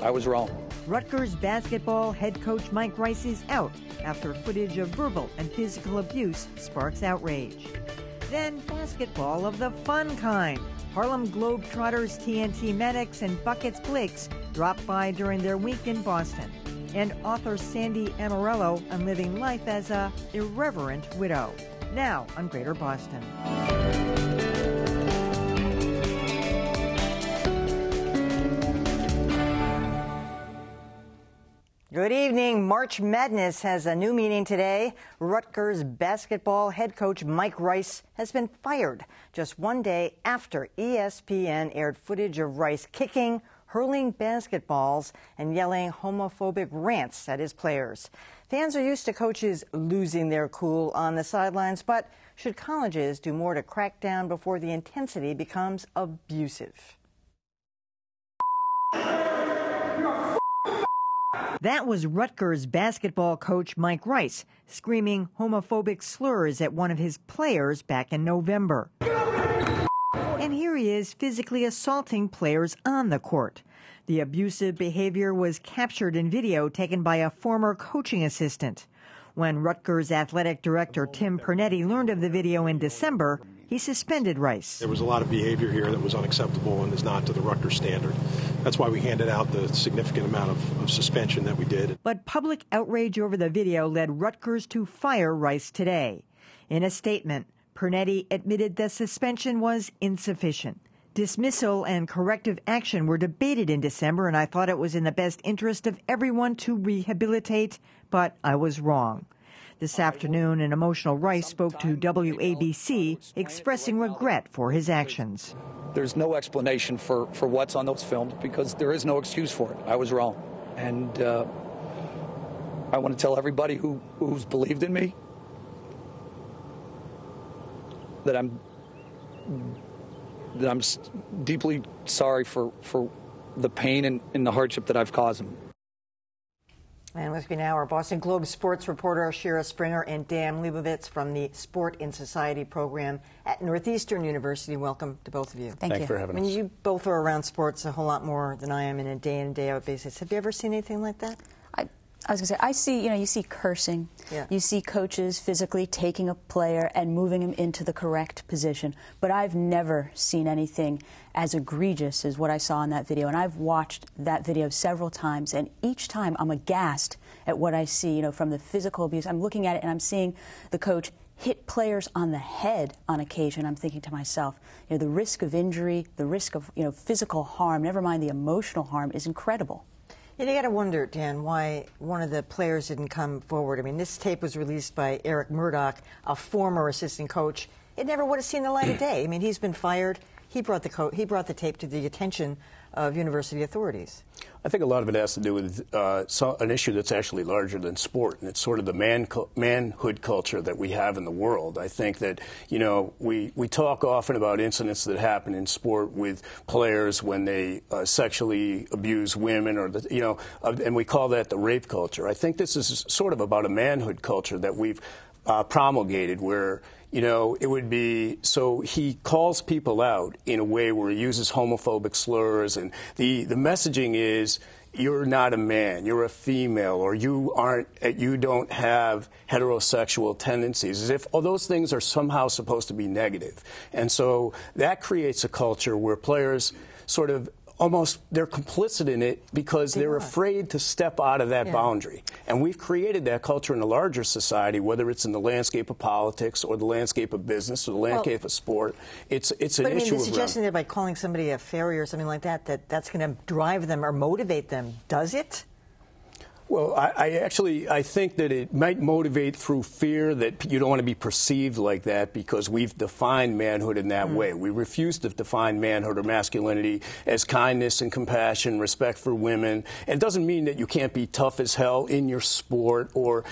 I was wrong. Rutgers basketball head coach Mike Rice is out after footage of verbal and physical abuse sparks outrage. Then basketball of the fun kind. Harlem Globetrotters TNT Maddox and Buckets Blakes dropped by during their week in Boston. And author Sandy Amarello on living life as a irreverent widow. Now on Greater Boston. Good evening. March Madness has a new meaning today. Rutgers basketball head coach Mike Rice has been fired just one day after ESPN aired footage of Rice kicking, hurling basketballs, and yelling homophobic rants at his players. Fans are used to coaches losing their cool on the sidelines, but should colleges do more to crack down before the intensity becomes abusive? That was Rutgers basketball coach Mike Rice screaming homophobic slurs at one of his players back in November. And here he is physically assaulting players on the court. The abusive behavior was captured in video taken by a former coaching assistant. When Rutgers athletic director Tim Pernetti learned of the video in December, he suspended Rice. There was a lot of behavior here that was unacceptable and is not to the Rutgers standard. That's why we handed out the significant amount of suspension that we did. But public outrage over the video led Rutgers to fire Rice today. In a statement, Pernetti admitted the suspension was insufficient. Dismissal and corrective action were debated in December, and I thought it was in the best interest of everyone to rehabilitate, but I was wrong. This afternoon, an emotional Rice spoke to WABC, expressing regret for his actions. There's no explanation for what's on those films because there is no excuse for it. I was wrong. And I want to tell everybody who's believed in me that I'm deeply sorry for the pain and the hardship that I've caused them. And with me now are Boston Globe sports reporter Shira Springer and Dan Leibovitz from the Sport in Society program at Northeastern University. Welcome to both of you. Thank you for having us. You both are around sports a whole lot more than I am in a day in and day out basis. Have you ever seen anything like that? I was going to say, I see, you see cursing. Yeah. You see coaches physically taking a player and moving him into the correct position. But I've never seen anything as egregious as what I saw in that video. And I've watched that video several times, and each time I'm aghast at what I see, from the physical abuse. I'm looking at it and I'm seeing the coach hit players on the head on occasion. I'm thinking to myself, the risk of injury, the risk of, physical harm, never mind the emotional harm, is incredible. You got to wonder, Dan, why one of the players didn't come forward. I mean, this tape was released by Eric Murdoch, a former assistant coach. It never would have seen the light of day. I mean, he's been fired. He brought the tape to the attention of university authorities. I think a lot of it has to do with an issue that's actually larger than sport, and it's sort of the manhood culture that we have in the world. I think that, we talk often about incidents that happen in sport with players when they sexually abuse women, or and we call that the rape culture. I think this is sort of about a manhood culture that we've promulgated, where it would be, so he calls people out in a way where he uses homophobic slurs, and the messaging is, you're not a man, you're a female, or you don't have heterosexual tendencies, as if all those things are somehow supposed to be negative. And so that creates a culture where players sort of they're complicit in it because they're afraid to step out of that boundary. And we've created that culture in a larger society, whether it's in the landscape of politics or the landscape of business or the landscape of sport. It's an issue. But the suggestion that by calling somebody a fairy or something like that, that's going to drive them or motivate them, does it? Well, I think that it might motivate through fear that you don't want to be perceived like that, because we've defined manhood in that way. We refuse to define manhood or masculinity as kindness and compassion, respect for women. And it doesn't mean that you can't be tough as hell in your sport, or,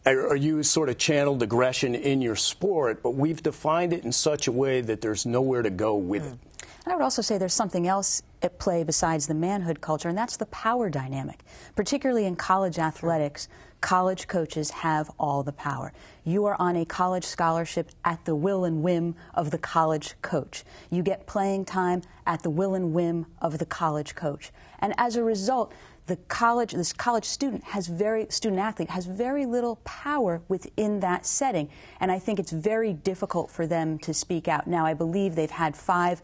or use sort of channeled aggression in your sport, but we've defined it in such a way that there's nowhere to go with it. And I would also say there's something else at play besides the manhood culture, and that's the power dynamic. Particularly in college athletics, college coaches have all the power. You are on a college scholarship at the will and whim of the college coach. You get playing time at the will and whim of the college coach. And as a result, this college student athlete has very little power within that setting. And I think it's very difficult for them to speak out. Now, I believe they've had 5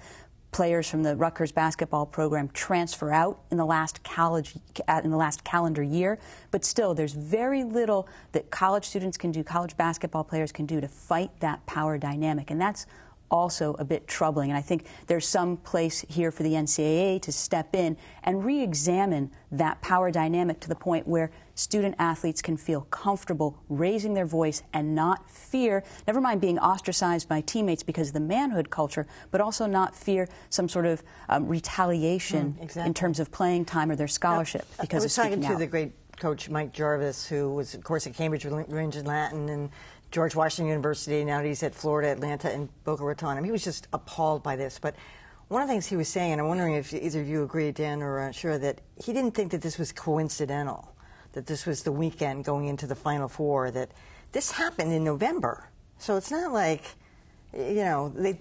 players from the Rutgers basketball program transfer out in the last calendar year, but still there's very little that college students can do, college basketball players can do to fight that power dynamic, and that's also a bit troubling. And I think there's some place here for the NCAA to step in and re-examine that power dynamic to the point where student athletes can feel comfortable raising their voice and not fear, never mind being ostracized by teammates because of the manhood culture, but also not fear some sort of retaliation in terms of playing time or their scholarship because of speaking out. I was talking to the great coach Mike Jarvis, who was, of course, at Cambridge Range and Latin and George Washington University. Now he's at Florida, Atlanta, and Boca Raton. I mean, he was just appalled by this. But one of the things he was saying, and I'm wondering if either of you agree, Dan or Shira, that he didn't think that this was coincidental, that this was the weekend going into the Final Four, that this happened in November. So it's not like, you know, they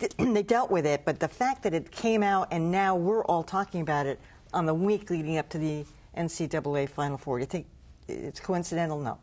dealt with it, but the fact that it came out and now we're all talking about it on the week leading up to the NCAA Final Four, do you think it's coincidental? No.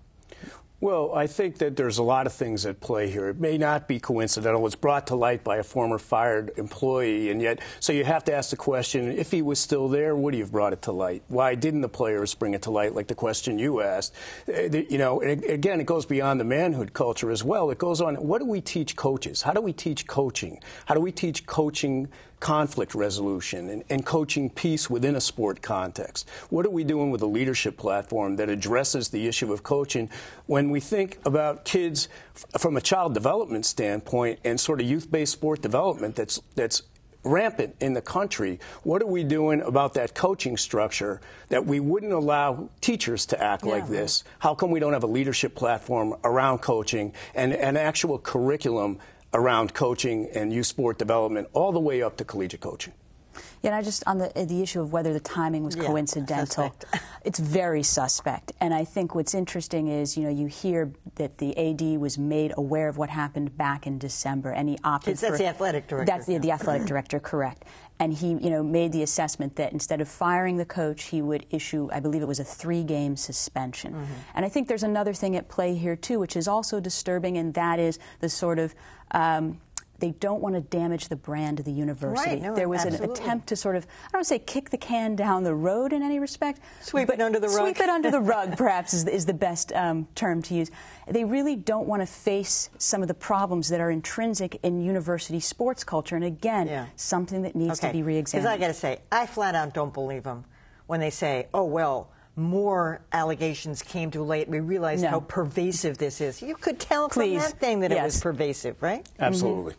Well, I think that there's a lot of things at play here. It may not be coincidental. It's brought to light by a former fired employee, and yet, so you have to ask the question, if he was still there, would he have brought it to light? Why didn't the players bring it to light, like the question you asked? You know, and again, it goes beyond the manhood culture as well. It goes on, what do we teach coaches? How do we teach coaching? How do we teach coaching conflict resolution and coaching peace within a sport context? What are we doing with a leadership platform that addresses the issue of coaching when we think about kids from a child development standpoint and sort of youth-based sport development that's rampant in the country? What are we doing about that coaching structure that we wouldn't allow teachers to act like this? How come we don't have a leadership platform around coaching and an actual curriculum around coaching and youth sport development all the way up to collegiate coaching? Yeah, and I just, on the issue of whether the timing was coincidental, it's very suspect. And I think what's interesting is, you know, you hear that the AD was made aware of what happened back in December, and he opted for... That's the athletic director. That's the athletic director, correct. And he, you know, made the assessment that instead of firing the coach, he would issue, I believe it was a 3-game suspension. And I think there's another thing at play here, too, which is also disturbing, and that is the sort of... they don't want to damage the brand of the university. Right, no, there was absolutely. an attempt to sort of, I don't want to say kick the can down the road in any respect. Sweep it under the rug. Sweep it under the rug, perhaps, is the best term to use. They really don't want to face some of the problems that are intrinsic in university sports culture. And again, something that needs to be re-examined. Because I got to say, I flat out don't believe them when they say, oh, well, more allegations came too late. We realized how pervasive this is. You could tell from that thing that it was pervasive, right? Absolutely.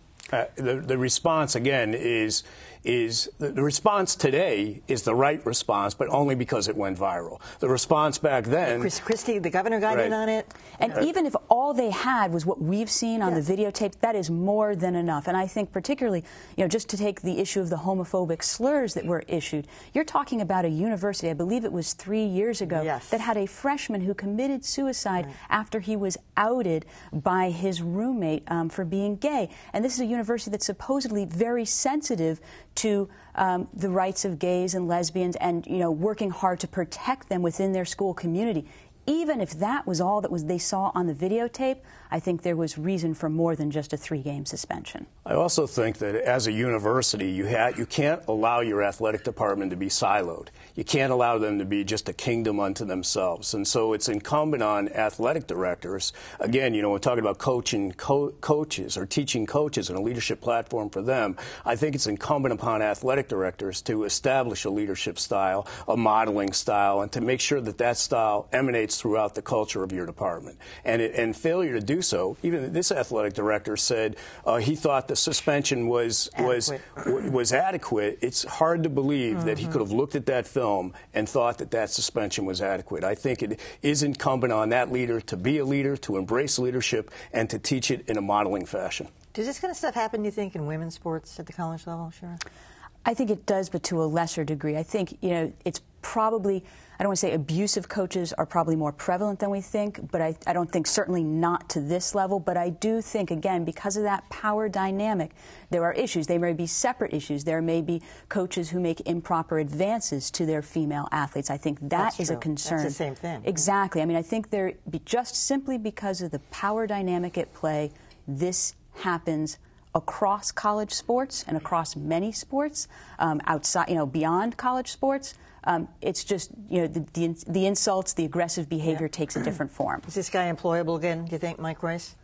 The response, again, is the response today is the right response, but only because it went viral. The response back then... Chris Christie, the governor, got in on it. And even if all they had was what we've seen on the videotape, that is more than enough. And I think particularly, you know, just to take the issue of the homophobic slurs that were issued, you're talking about a university, I believe it was 3 years ago, that had a freshman who committed suicide after he was outed by his roommate for being gay. And this is a university that's supposedly very sensitive to the rights of gays and lesbians and, you know, working hard to protect them within their school community. Even if that was all that they saw on the videotape, I think there was reason for more than just a 3-game suspension. I also think that as a university, you can't allow your athletic department to be siloed. You can't allow them to be just a kingdom unto themselves. And so it's incumbent on athletic directors. Again, you know, we're talking about coaching coaches or teaching coaches and a leadership platform for them. I think it's incumbent upon athletic directors to establish a leadership style, a modeling style, and to make sure that that style emanates throughout the culture of your department. And failure to do so, even this athletic director said he thought the suspension was adequate. It's hard to believe that he could have looked at that film and thought that that suspension was adequate. I think it is incumbent on that leader to be a leader, to embrace leadership, and to teach it in a modeling fashion. Does this kind of stuff happen, do you think, in women's sports at the college level, Shira? I think it does, but to a lesser degree. I think, you know, it's probably, I don't want to say abusive coaches are probably more prevalent than we think, but I don't think, certainly not to this level, but I do think, again, because of that power dynamic, there are issues. They may be separate issues. There may be coaches who make improper advances to their female athletes. I think that is a concern. That's the same thing. Exactly. I mean, I think just simply because of the power dynamic at play, this happens across college sports and across many sports, outside, beyond college sports. It's just, the insults, the aggressive behavior takes a different form. Is this guy employable again, do you think, Mike Rice?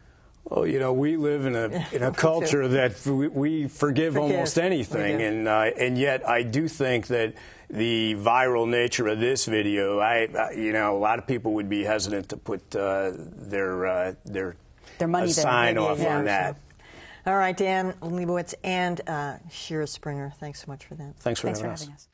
Well, we live in a culture that we forgive almost anything, and yet I do think that the viral nature of this video, a lot of people would be hesitant to put their money sign off on that. All right, Dan Leibowitz and Shira Springer, thanks so much for that. Thanks for having us.